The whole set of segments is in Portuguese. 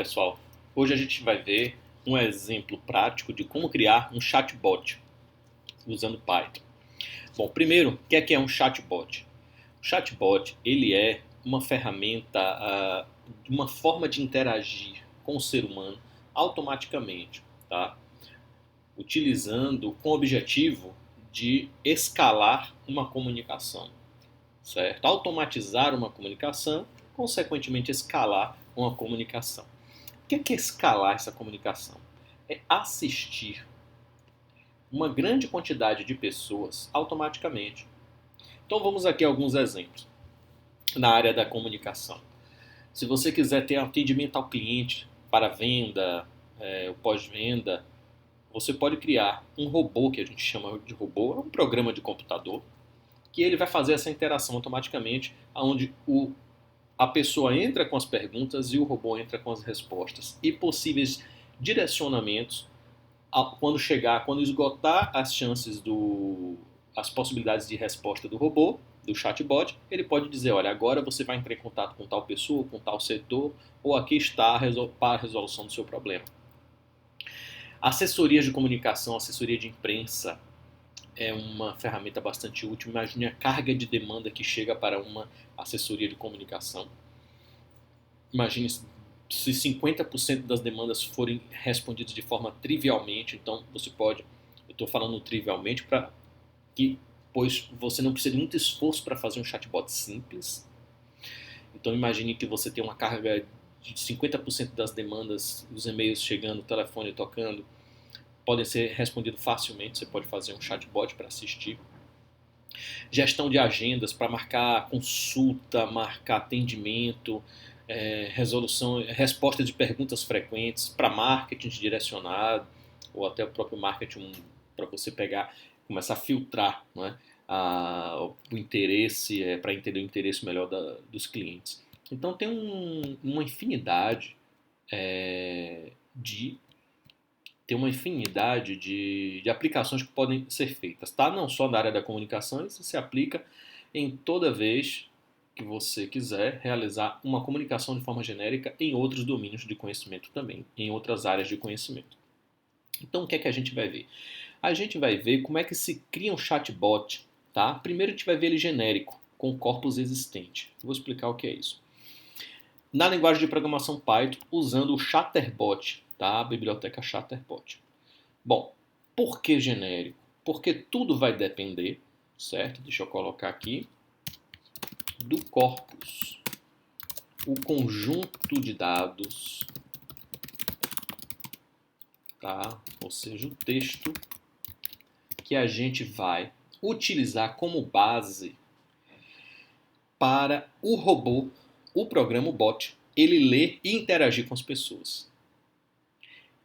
Pessoal, hoje a gente vai ver um exemplo prático de como criar um chatbot usando Python. Bom, primeiro, o que é um chatbot? O chatbot ele é uma ferramenta, uma forma de interagir com o ser humano automaticamente, tá? Utilizando com o objetivo de escalar uma comunicação, certo? Automatizar uma comunicação, consequentemente escalar uma comunicação. O que é escalar essa comunicação? É assistir uma grande quantidade de pessoas automaticamente. Então vamos aqui a alguns exemplos na área da comunicação. Se você quiser ter atendimento ao cliente para venda, o pós-venda, você pode criar um robô, que a gente chama de robô, é um programa de computador, que ele vai fazer essa interação automaticamente, onde a pessoa entra com as perguntas e o robô entra com as respostas. E possíveis direcionamentos quando esgotar as chances as possibilidades de resposta do robô, do chatbot, ele pode dizer, olha, agora você vai entrar em contato com tal pessoa, com tal setor, ou aqui está para a resolução do seu problema. Assessorias de comunicação, assessoria de imprensa é uma ferramenta bastante útil. Imagine a carga de demanda que chega para uma assessoria de comunicação. Imagine se 50% das demandas forem respondidas de forma trivialmente, então você pode, eu estou falando trivialmente pois você não precisa de muito esforço para fazer um chatbot simples. Então imagine que você tem uma carga de 50% das demandas, os e-mails chegando, o telefone tocando, podem ser respondidos facilmente, você pode fazer um chatbot para assistir. Gestão de agendas para marcar consulta, marcar atendimento, resposta de perguntas frequentes para marketing direcionado, ou até o próprio marketing para você pegar, começar a filtrar, não é? O interesse, para entender o interesse melhor dos clientes. Então tem uma infinidade de de aplicações que podem ser feitas, tá? Não só na área da comunicação, isso se aplica em toda vez que você quiser realizar uma comunicação de forma genérica em outros domínios de conhecimento também, em outras áreas de conhecimento. Então, o que é que a gente vai ver? A gente vai ver como é que se cria um chatbot, tá? Primeiro a gente vai ver ele genérico, com corpus existente. Vou explicar o que é isso. Na linguagem de programação Python, usando o Chatterbot, tá? A biblioteca Chatterbot. Bom, por que genérico? Porque tudo vai depender, certo? Deixa eu colocar aqui, do corpus, o conjunto de dados, tá? Ou seja, o texto que a gente vai utilizar como base para o robô, o programa, o bot, ele ler e interagir com as pessoas.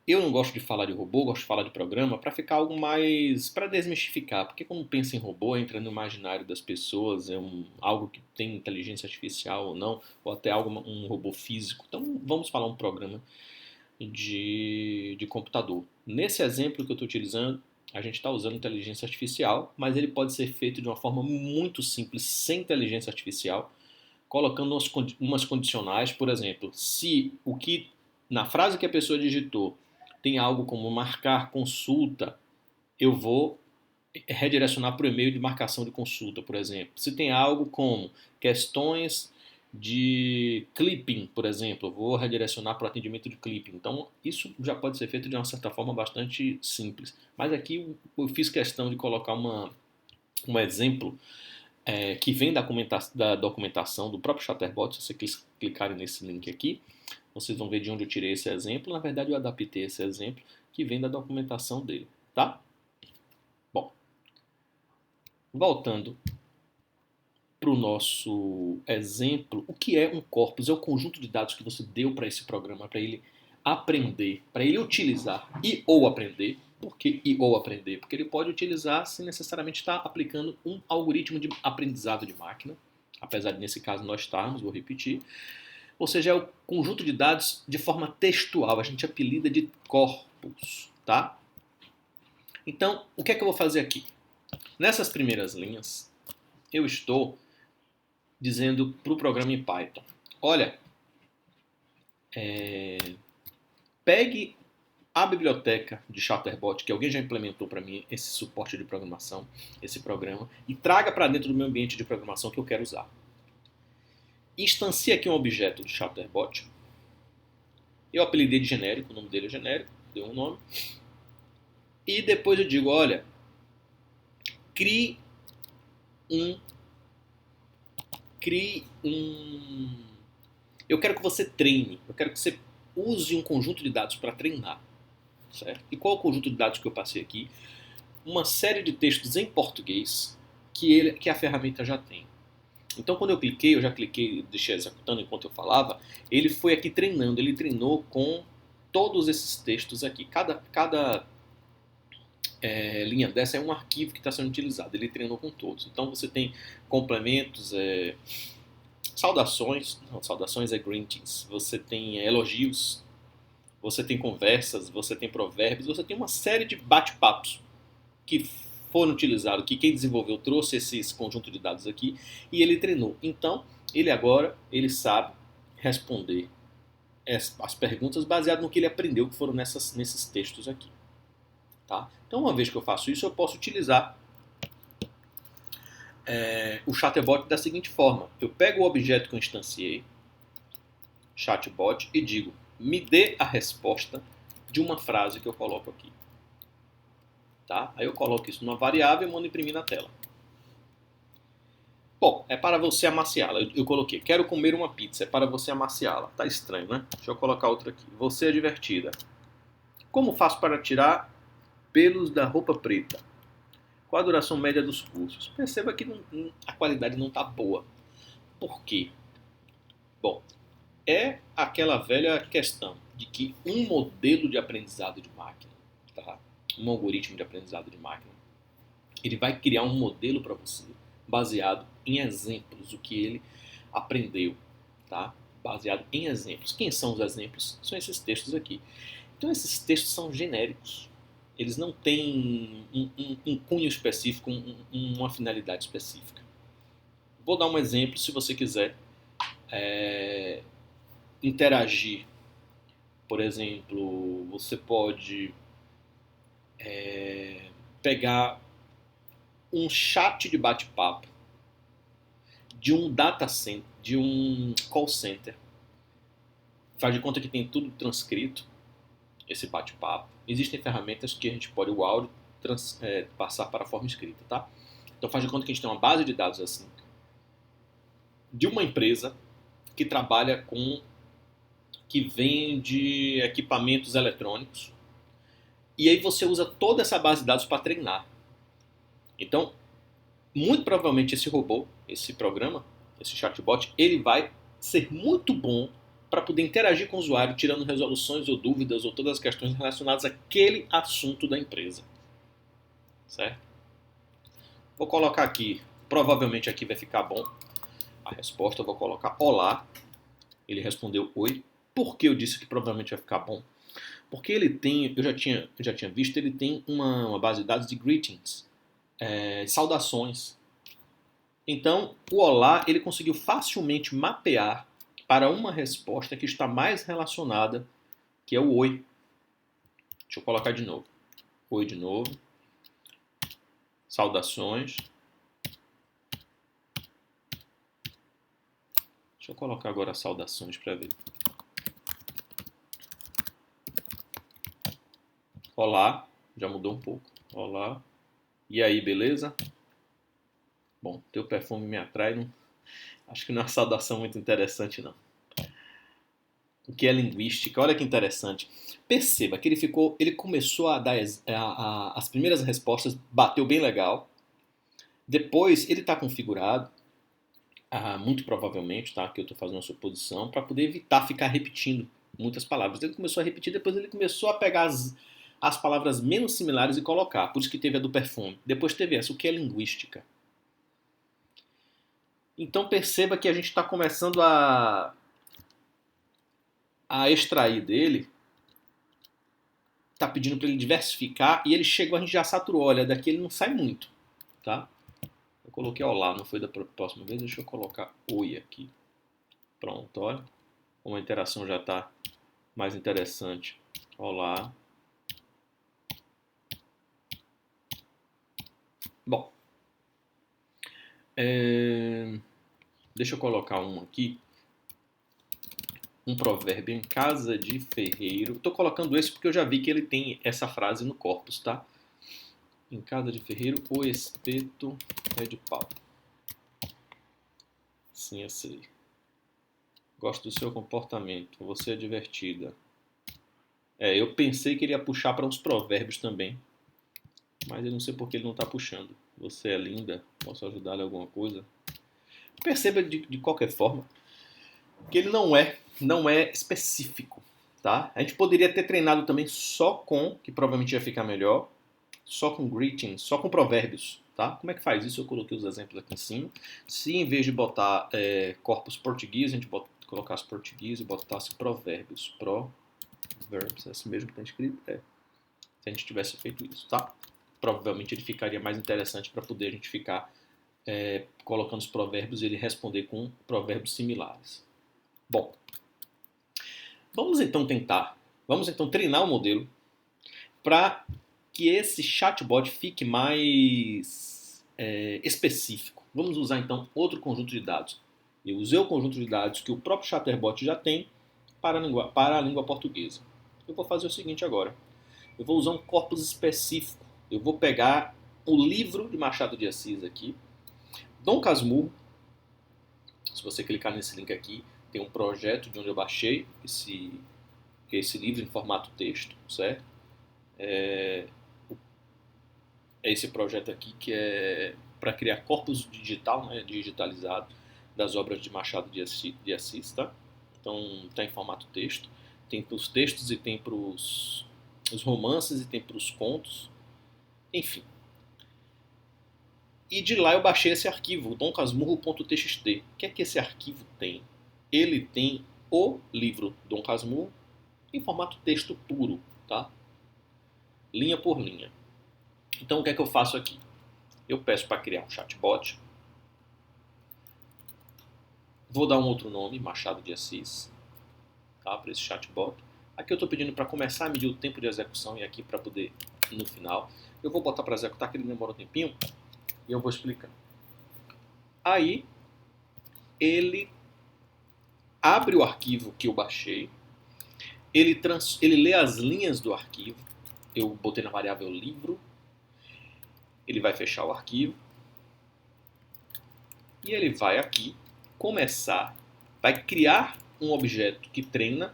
Eu não gosto de falar de robô, gosto de falar de programa para ficar algo mais, para desmistificar, porque quando pensa em robô, entra no imaginário das pessoas, algo que tem inteligência artificial ou não, ou até um robô físico. Então vamos falar um programa de computador. Nesse exemplo que eu estou utilizando, a gente está usando inteligência artificial, mas ele pode ser feito de uma forma muito simples, sem inteligência artificial, colocando umas condicionais, por exemplo, se na frase que a pessoa digitou tem algo como marcar consulta, eu vou redirecionar para o e-mail de marcação de consulta, por exemplo. Se tem algo como questões de clipping, por exemplo, eu vou redirecionar para o atendimento de clipping. Então, isso já pode ser feito de uma certa forma bastante simples. Mas aqui eu fiz questão de colocar um exemplo que vem da documentação do próprio Chatterbot. Se vocês clicarem nesse link aqui, vocês vão ver de onde eu tirei esse exemplo. Na verdade, eu adaptei esse exemplo que vem da documentação dele, tá? Bom, voltando para o nosso exemplo, o que é um corpus? É o conjunto de dados que você deu para esse programa, para ele aprender, para ele utilizar e ou aprender. Por que e ou aprender? Porque ele pode utilizar sem necessariamente estar aplicando um algoritmo de aprendizado de máquina, apesar de nesse caso nós estarmos, vou repetir. Ou seja, é o conjunto de dados de forma textual, a gente apelida de corpus, tá? Então, o que é que eu vou fazer aqui? Nessas primeiras linhas, eu estou dizendo para o programa em Python, olha, pegue a biblioteca de Chatterbot, que alguém já implementou para mim esse suporte de programação, esse programa, e traga para dentro do meu ambiente de programação que eu quero usar. Instancie aqui um objeto de Chatterbot. Eu apelidei de genérico, o nome dele é genérico, deu um nome. E depois eu digo, olha, crie um... Eu quero que você treine, eu quero que você use um conjunto de dados para treinar. Certo? E qual é o conjunto de dados que eu passei aqui? Uma série de textos em português que a ferramenta já tem. Então, quando eu já cliquei, deixei executando enquanto eu falava, ele foi aqui treinando, ele treinou com todos esses textos aqui. Cada linha dessa é um arquivo que está sendo utilizado, ele treinou com todos. Então, você tem complementos, saudações é greetings, você tem elogios, você tem conversas, você tem provérbios, você tem uma série de bate-papos que foram utilizados, que quem desenvolveu trouxe esse conjunto de dados aqui e ele treinou. Então, ele sabe responder as perguntas baseado no que ele aprendeu, que foram nesses textos aqui. Tá? Então, uma vez que eu faço isso, eu posso utilizar o chatbot da seguinte forma. Eu pego o objeto que eu instanciei, chatbot, e digo, me dê a resposta de uma frase que eu coloco aqui. Tá? Aí eu coloco isso numa variável e mando imprimir na tela. Bom, é para você amaciá-la. Eu coloquei, quero comer uma pizza, é para você amaciá-la. Tá estranho, né? Deixa eu colocar outra aqui. Você é divertida. Como faço para tirar pelos da roupa preta? Qual a duração média dos cursos? Perceba que a qualidade não está boa. Por quê? Bom, é aquela velha questão de que um modelo de aprendizado de máquina, tá? Um algoritmo de aprendizado de máquina, ele vai criar um modelo para você baseado em exemplos, o que ele aprendeu, tá? Baseado em exemplos. Quem são os exemplos? São esses textos aqui. Então esses textos são genéricos. Eles não têm um cunho específico, uma finalidade específica. Vou dar um exemplo se você quiser interagir. Por exemplo, você pode pegar um chat de bate-papo de um data center, de um call center. Faz de conta que tem tudo transcrito, esse bate-papo. Existem ferramentas que a gente pode o áudio passar para a forma escrita, tá? Então faz de conta que a gente tem uma base de dados assim, de uma empresa que trabalha que vende equipamentos eletrônicos. E aí você usa toda essa base de dados para treinar. Então, muito provavelmente esse robô, esse programa, esse chatbot, ele vai ser muito bom para poder interagir com o usuário, tirando resoluções ou dúvidas ou todas as questões relacionadas àquele assunto da empresa. Certo? Vou colocar aqui, provavelmente aqui vai ficar bom a resposta, eu vou colocar olá. Ele respondeu oi. Por que eu disse que provavelmente vai ficar bom? Porque ele tem, eu já tinha visto, ele tem uma base de dados de greetings, saudações. Então, o olá, ele conseguiu facilmente mapear para uma resposta que está mais relacionada, que é o oi. Deixa eu colocar de novo. Oi de novo. Saudações. Deixa eu colocar agora saudações para ver. Olá. Já mudou um pouco. Olá. E aí, beleza? Bom, teu perfume me atrai. Não... Acho que não é uma saudação muito interessante, não. O que é linguística? Olha que interessante. Perceba que ele começou a dar as primeiras respostas, bateu bem legal. Depois ele está configurado, muito provavelmente, tá? Que eu estou fazendo uma suposição, para poder evitar ficar repetindo muitas palavras. Ele começou a repetir, depois ele começou a pegar as palavras menos similares e colocar. Por isso que teve a do perfume. Depois teve essa, o que é linguística. Então perceba que a gente está começando a extrair dele, tá pedindo para ele diversificar e ele chegou, a gente já saturou, olha, daqui ele não sai muito, tá? Eu coloquei olá, não foi da próxima vez, deixa eu colocar oi aqui. Pronto, olha, como a interação já está mais interessante. Olá. Bom, deixa eu colocar um aqui. Um provérbio em casa de ferreiro. Estou colocando esse porque eu já vi que ele tem essa frase no corpus, tá? Em casa de ferreiro, o espeto é de pau. Sim, eu sei. Gosto do seu comportamento. Você é divertida. Eu pensei que ele ia puxar para uns provérbios também. Mas eu não sei por que ele não está puxando. Você é linda. Posso ajudá-la em alguma coisa? Perceba de qualquer forma que ele não é específico, tá? A gente poderia ter treinado também só com, que provavelmente ia ficar melhor, só com greetings, só com provérbios, tá? Como é que faz isso? Eu coloquei os exemplos aqui em cima. Se em vez de botar corpos português, a gente colocasse português e botasse provérbios. Proverbs, é assim mesmo que está escrito? Se a gente tivesse feito isso, tá? Provavelmente ele ficaria mais interessante para poder a gente ficar colocando os provérbios e ele responder com provérbios similares. Bom, vamos então treinar o modelo para que esse chatbot fique mais específico. Vamos usar então outro conjunto de dados. Eu usei o conjunto de dados que o próprio Chatterbot já tem para a língua portuguesa. Eu vou fazer o seguinte agora. Eu vou usar um corpus específico. Eu vou pegar o livro de Machado de Assis aqui, Dom Casmurro. Se você clicar nesse link aqui, tem um projeto de onde eu baixei esse livro em formato texto, certo? É esse projeto aqui que é para criar corpus digital, né, digitalizado, das obras de Machado de Assis, tá? Então está em formato texto. Tem para os textos e tem para os romances e tem para os contos. Enfim. E de lá eu baixei esse arquivo, domcasmurro.txt. O que é que esse arquivo tem? Ele tem o livro Dom Casmurro em formato texto puro, tá? Linha por linha. Então o que é que eu faço aqui? Eu peço para criar um chatbot. Vou dar um outro nome, Machado de Assis, tá? Para esse chatbot. Aqui eu estou pedindo para começar a medir o tempo de execução e aqui para poder, no final, eu vou botar para executar, que ele demora um tempinho, e eu vou explicar. Aí, ele abre o arquivo que eu baixei, ele lê as linhas do arquivo, eu botei na variável livro, ele vai fechar o arquivo, e ele vai aqui vai criar um objeto que treina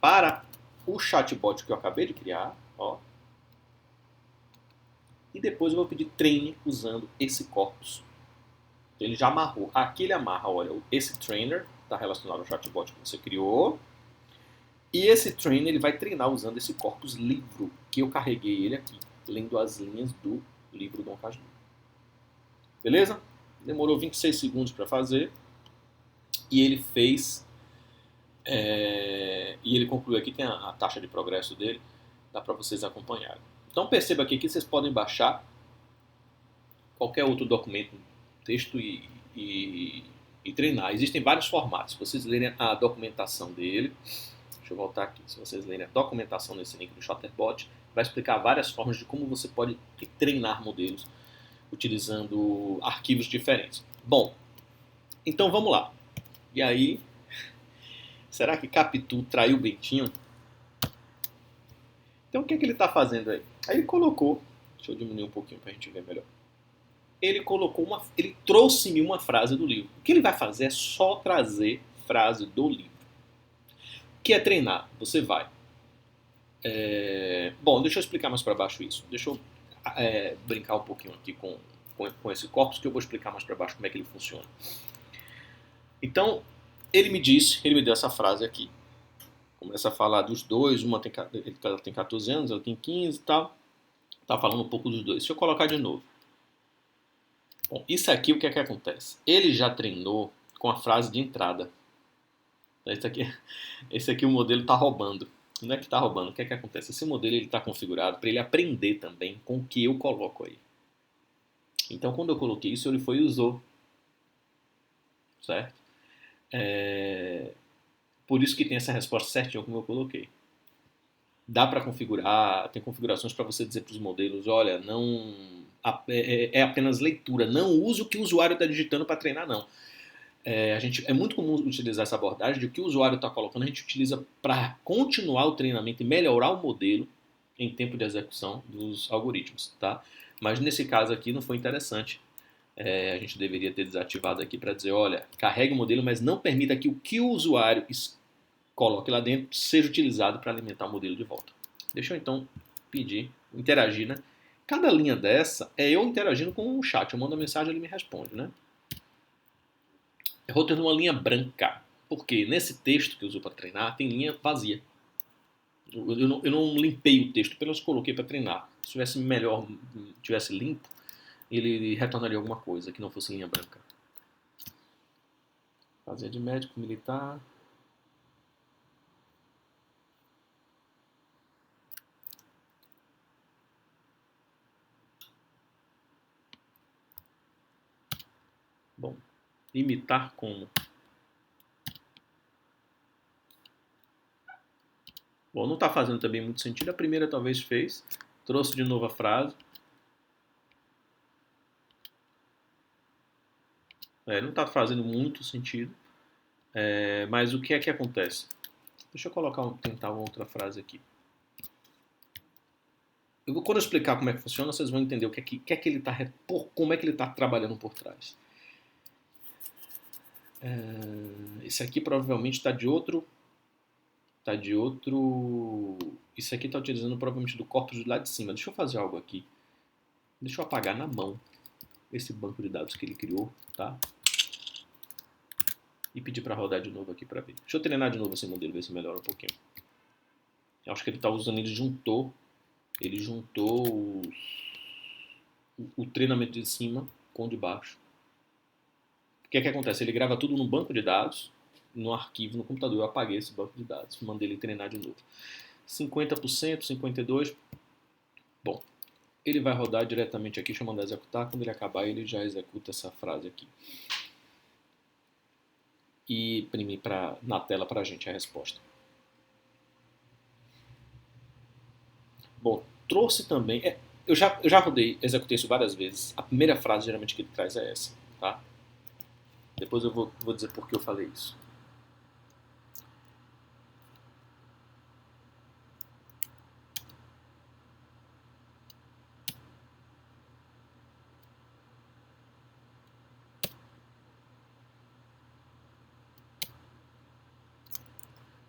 para o chatbot que eu acabei de criar, ó. E depois eu vou pedir treine usando esse corpus. Então ele já amarrou. Aqui ele amarra, olha, esse trainer está relacionado ao chatbot que você criou. E esse trainer ele vai treinar usando esse corpus livro, que eu carreguei ele aqui, lendo as linhas do livro Dom Casmurro. Beleza? Demorou 26 segundos para fazer. E ele fez. E ele concluiu aqui, tem a taxa de progresso dele, dá para vocês acompanharem. Então perceba aqui que vocês podem baixar qualquer outro documento, texto e treinar. Existem vários formatos. Se vocês lerem a documentação dele, deixa eu voltar aqui. Se vocês lerem a documentação desse link do Chatterbot, vai explicar várias formas de como você pode treinar modelos utilizando arquivos diferentes. Bom, então vamos lá. E aí, será que Capitu traiu o Bentinho? Então o que é que ele está fazendo aí? Aí ele colocou, deixa eu diminuir um pouquinho para a gente ver melhor. Ele trouxe-me uma frase do livro. O que ele vai fazer é só trazer frase do livro. O que é treinar? Você vai. Bom, deixa eu explicar mais para baixo isso. Deixa eu brincar um pouquinho aqui com esse corpus, que eu vou explicar mais para baixo como é que ele funciona. Então, ele me deu essa frase aqui. Começa a falar dos dois, ela tem 14 anos, ela tem 15 e tal. Tá falando um pouco dos dois. Deixa eu colocar de novo. Bom, isso aqui o que é que acontece? Ele já treinou com a frase de entrada. Esse aqui o modelo está roubando. Não é que está roubando, o que é que acontece? Esse modelo está configurado para ele aprender também com o que eu coloco aí. Então quando eu coloquei isso, ele foi e usou. Certo? Por isso que tem essa resposta certinha como eu coloquei. Dá para configurar, tem configurações para você dizer para os modelos, olha, não é apenas leitura, não use o que o usuário está digitando para treinar, não. É muito comum utilizar essa abordagem de o que o usuário está colocando, a gente utiliza para continuar o treinamento e melhorar o modelo em tempo de execução dos algoritmos, tá? Mas nesse caso aqui não foi interessante. A gente deveria ter desativado aqui para dizer, olha, carregue o modelo, mas não permita que o que o usuário coloque lá dentro seja utilizado para alimentar o modelo de volta. Deixa eu então pedir, interagir, né? Cada linha dessa é eu interagindo com o chat. Eu mando a mensagem e ele me responde, né? Eu vou ter uma linha branca, porque nesse texto que eu uso para treinar tem linha vazia. Eu não limpei o texto, apenas coloquei para treinar. Se tivesse melhor, tivesse limpo, ele retornaria alguma coisa que não fosse linha branca. Fazer de médico militar. Bom, imitar como? Bom, não está fazendo também muito sentido. A primeira talvez fez. Trouxe de novo a frase. Não está fazendo muito sentido. Mas o que é que acontece? Deixa eu tentar uma outra frase aqui. Quando eu explicar como é que funciona, vocês vão entender como é que ele está trabalhando por trás. Esse aqui provavelmente está de outro. Isso aqui está utilizando provavelmente do corpus do lado de cima. Deixa eu fazer algo aqui. Deixa eu apagar na mão esse banco de dados que ele criou, tá? E pedir para rodar de novo aqui para ver. Deixa eu treinar de novo esse modelo, ver se melhora um pouquinho. Eu acho que ele está usando, ele juntou o treinamento de cima com o de baixo. O que é que acontece? Ele grava tudo no banco de dados, no arquivo, no computador. Eu apaguei esse banco de dados, mandei ele treinar de novo. 50%, 52%. Bom, ele vai rodar diretamente aqui, deixa eu mandar executar. Quando ele acabar, ele já executa essa frase aqui. E imprimir na tela para a gente a resposta. Bom, trouxe também... eu já rodei, executei isso várias vezes. A primeira frase, geralmente, que ele traz é essa, tá? Depois eu vou dizer por que eu falei isso.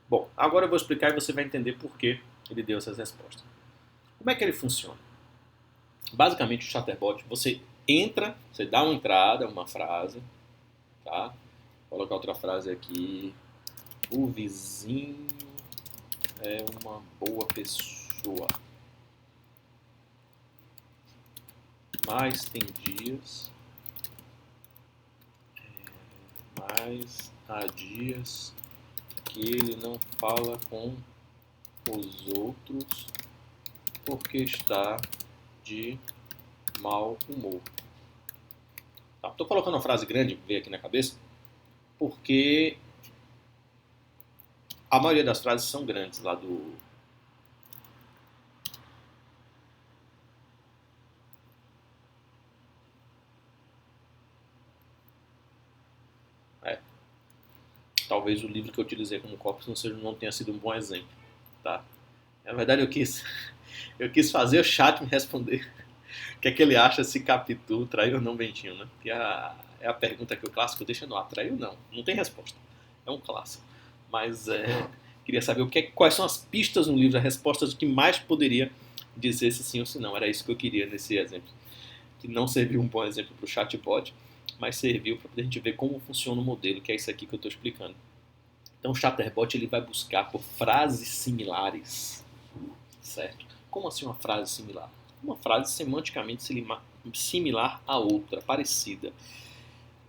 Bom, agora eu vou explicar e você vai entender por que ele deu essas respostas. Como é que ele funciona? Basicamente, o Chatterbot, você entra, você dá uma entrada, uma frase, tá? Vou colocar outra frase aqui. O vizinho é uma boa pessoa. Mas tem dias... Mas há dias que ele não fala com os outros porque está de mau humor. Estou colocando uma frase grande, veio aqui na cabeça, porque a maioria das frases são grandes lá do... Talvez o livro que eu utilizei como corpus não tenha sido um bom exemplo, tá? Na verdade, eu quis fazer o chat me responder o que é que ele acha se Capitu traiu ou não Bentinho, né? Que é a pergunta que o clássico deixa no ar. Traiu ou não? Não tem resposta. É um clássico. Mas queria saber quais são as pistas no livro, as respostas que mais poderia dizer se sim ou se não. Era isso que eu queria nesse exemplo. Que não serviu um bom exemplo para o chatbot, mas serviu para a gente ver como funciona o modelo, que é isso aqui que eu estou explicando. Então o Chatterbot ele vai buscar por frases similares, certo? Como assim uma frase similar? Uma frase semanticamente similar a outra, parecida.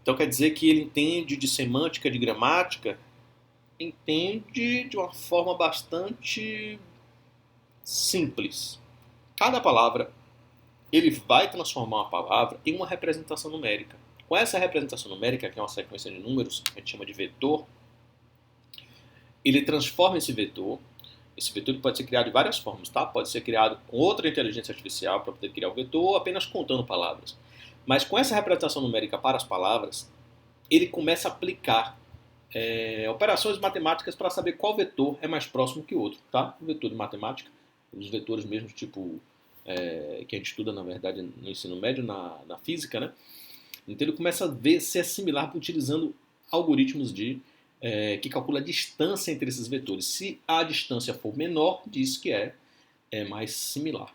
Então quer dizer que ele entende de semântica, de gramática, entende de uma forma bastante simples. Cada palavra, ele vai transformar uma palavra em uma representação numérica. Com essa representação numérica, que é uma sequência de números, que a gente chama de vetor, ele transforma esse vetor Esse vetor ele pode ser criado de várias formas, tá? Pode ser criado com outra inteligência artificial para poder criar o vetor ou apenas contando palavras. Mas com essa representação numérica para as palavras, ele começa a aplicar operações matemáticas para saber qual vetor é mais próximo que o outro, tá? O vetor de matemática, os vetores mesmo tipo que a gente estuda na verdade no ensino médio, na física, né? Então ele começa a ver se é similar utilizando algoritmos que calcula a distância entre esses vetores. Se a distância for menor, diz que é mais similar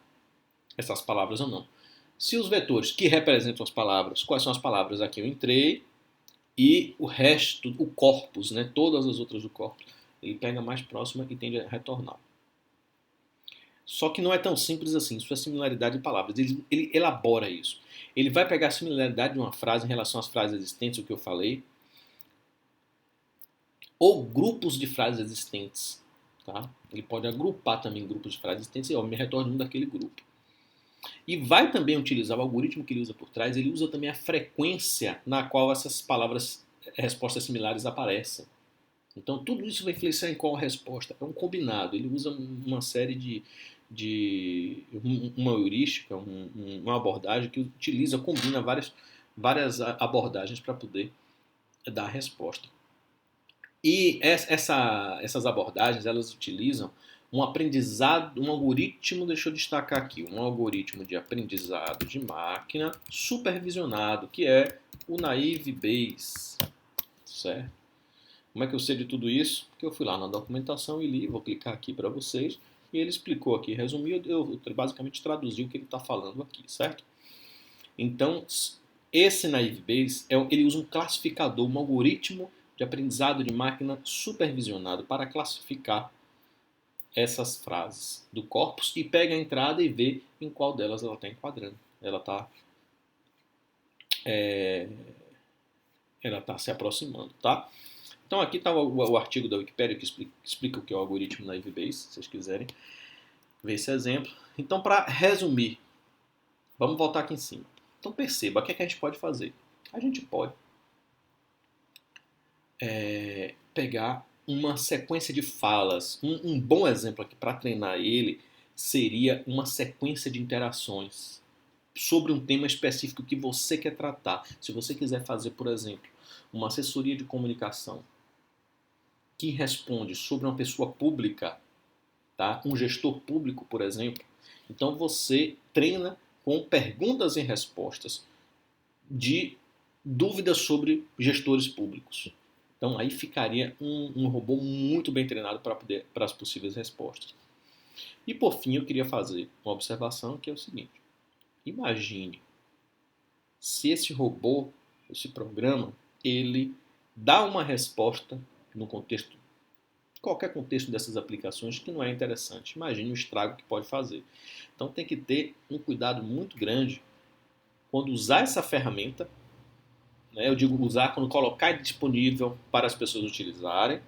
essas palavras ou não. Se os vetores que representam as palavras, quais são as palavras? Aqui eu entrei e o resto, o corpus, né, todas as outras do corpus, ele pega mais próxima e tende a retornar. Só que não é tão simples assim, isso é similaridade de palavras. Ele elabora isso. Ele vai pegar a similaridade de uma frase em relação às frases existentes, o que eu falei, ou grupos de frases existentes. Tá? Ele pode agrupar também grupos de frases existentes e me retorna um daquele grupo. E vai também utilizar o algoritmo que ele usa por trás, ele usa também a frequência na qual essas palavras, respostas similares aparecem. Então tudo isso vai influenciar em qual resposta. É um combinado, ele usa uma série uma heurística, uma abordagem que utiliza, combina várias abordagens para poder dar a resposta. E essas abordagens, elas utilizam um aprendizado, um algoritmo, deixa eu destacar aqui, um algoritmo de aprendizado de máquina supervisionado, que é o Naive Bayes, certo? Como é que eu sei de tudo isso? Porque eu fui lá na documentação e li, vou clicar aqui para vocês, e ele explicou aqui, resumiu, eu basicamente traduzi o que ele está falando aqui, certo? Então, esse Naive Bayes, ele usa um classificador, um algoritmo de aprendizado de máquina supervisionado para classificar essas frases do corpus e pega a entrada e vê em qual delas ela está enquadrando. Ela está se aproximando, tá? Então aqui está o artigo da Wikipedia que explica o que é o algoritmo Naive Bayes, se vocês quiserem ver esse exemplo. Então, para resumir, vamos voltar aqui em cima. Então perceba, o que é que a gente pode fazer? A gente pode pegar uma sequência de falas. Um bom exemplo aqui para treinar ele seria uma sequência de interações sobre um tema específico que você quer tratar. Se você quiser fazer, por exemplo, uma assessoria de comunicação que responde sobre uma pessoa pública, tá? Um gestor público, por exemplo, então você treina com perguntas e respostas de dúvidas sobre gestores públicos. Então aí ficaria um robô muito bem treinado para as possíveis respostas. E por fim eu queria fazer uma observação que é o seguinte. Imagine se esse robô, esse programa, ele dá uma resposta no contexto, qualquer contexto dessas aplicações que não é interessante. Imagine o estrago que pode fazer. Então tem que ter um cuidado muito grande quando usar essa ferramenta. Eu digo usar quando colocar disponível para as pessoas utilizarem,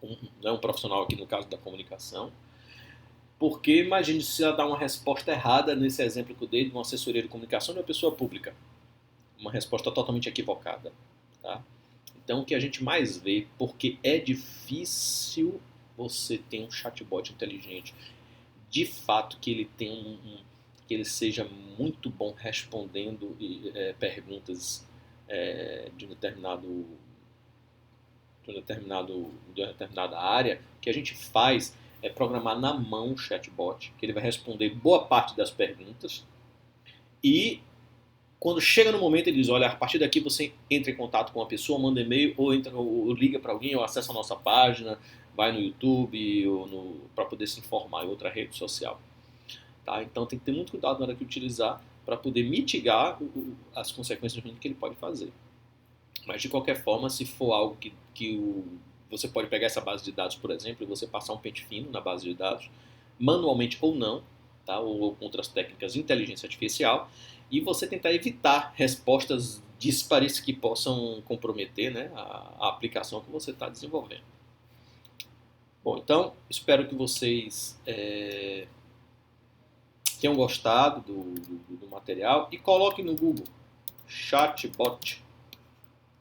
um profissional aqui no caso da comunicação, porque imagine se ela dá uma resposta errada nesse exemplo que eu dei de uma assessoria de comunicação de uma pessoa pública, uma resposta totalmente equivocada. Tá? Então o que a gente mais vê, porque é difícil você ter um chatbot inteligente, de fato que ele tem que ele seja muito bom respondendo perguntas de uma determinada área, o que a gente faz é programar na mão o chatbot, que ele vai responder boa parte das perguntas e quando chega no momento ele diz, olha, a partir daqui você entra em contato com uma pessoa, manda e-mail ou liga para alguém ou acessa a nossa página, vai no YouTube para poder se informar em outra rede social. Tá? Então tem que ter muito cuidado na hora que utilizar para poder mitigar as consequências ruins que ele pode fazer. Mas de qualquer forma, se for algo que você pode pegar essa base de dados, por exemplo, e você passar um pente fino na base de dados, manualmente ou não, tá? Ou com outras técnicas de inteligência artificial, e você tentar evitar respostas díspares que possam comprometer, né, a aplicação que você está desenvolvendo. Bom, então, espero que vocês tenham gostado do material e coloquem no Google chatbot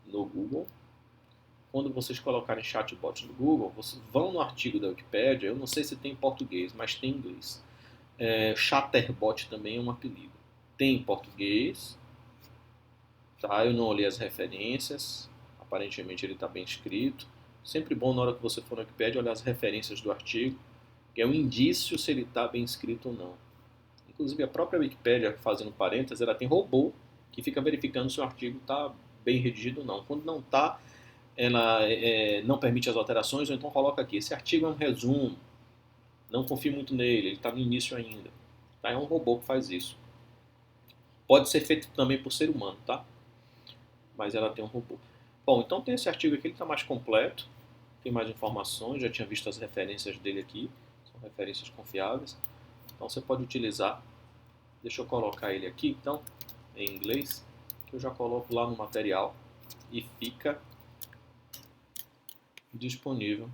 no Google quando vocês colocarem chatbot no Google, vocês vão no artigo da Wikipédia, eu não sei se tem em português, mas tem em inglês. Chatterbot também é um apelido. Tem em português, tá? Eu não olhei as referências, aparentemente ele está bem escrito. Sempre bom na hora que você for na Wikipédia olhar as referências do artigo, que é um indício se ele está bem escrito ou não. Inclusive a própria Wikipédia, fazendo parênteses, ela tem robô que fica verificando se o artigo está bem redigido ou não. Quando não está, ela não permite as alterações, ou então coloca aqui, esse artigo é um resumo, não confie muito nele, ele está no início ainda. Tá? É um robô que faz isso. Pode ser feito também por ser humano, tá? Mas ela tem um robô. Bom, então tem esse artigo aqui, ele está mais completo, tem mais informações, já tinha visto as referências dele aqui, são referências confiáveis. Então você pode utilizar. Deixa eu colocar ele aqui, então, em inglês, que eu já coloco lá no material e fica disponível.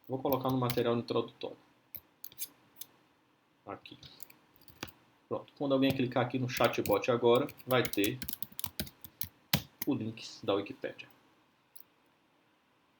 Vou colocar no material introdutório. Aqui. Pronto. Quando alguém clicar aqui no chatbot agora, vai ter o link da Wikipédia.